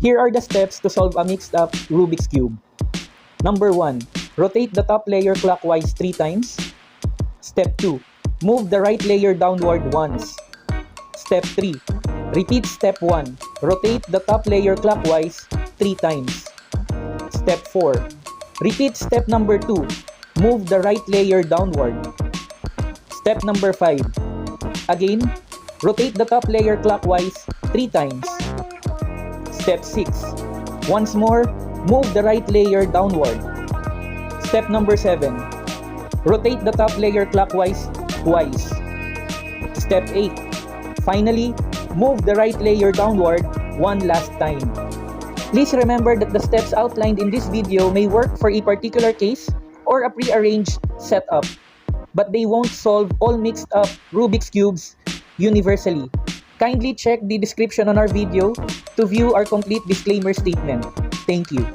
Here are the steps to solve a mixed up Rubik's Cube. Number 1. Rotate the top layer clockwise 3 times. Step 2. Move the right layer downward once. Step 3. Repeat step 1. Rotate the top layer clockwise 3 times. Step 4. Repeat step number 2. Move the right layer downward. Step number 5. Again, rotate the top layer clockwise 3 times. Step 6. Once more, move the right layer downward. Step number 7. Rotate the top layer clockwise twice. Step 8. Finally, move the right layer downward one last time. Please remember that the steps outlined in this video may work for a particular case or a pre-arranged setup, but they won't solve all mixed up Rubik's Cubes universally. Kindly check the description on our video to view our complete disclaimer statement. Thank you.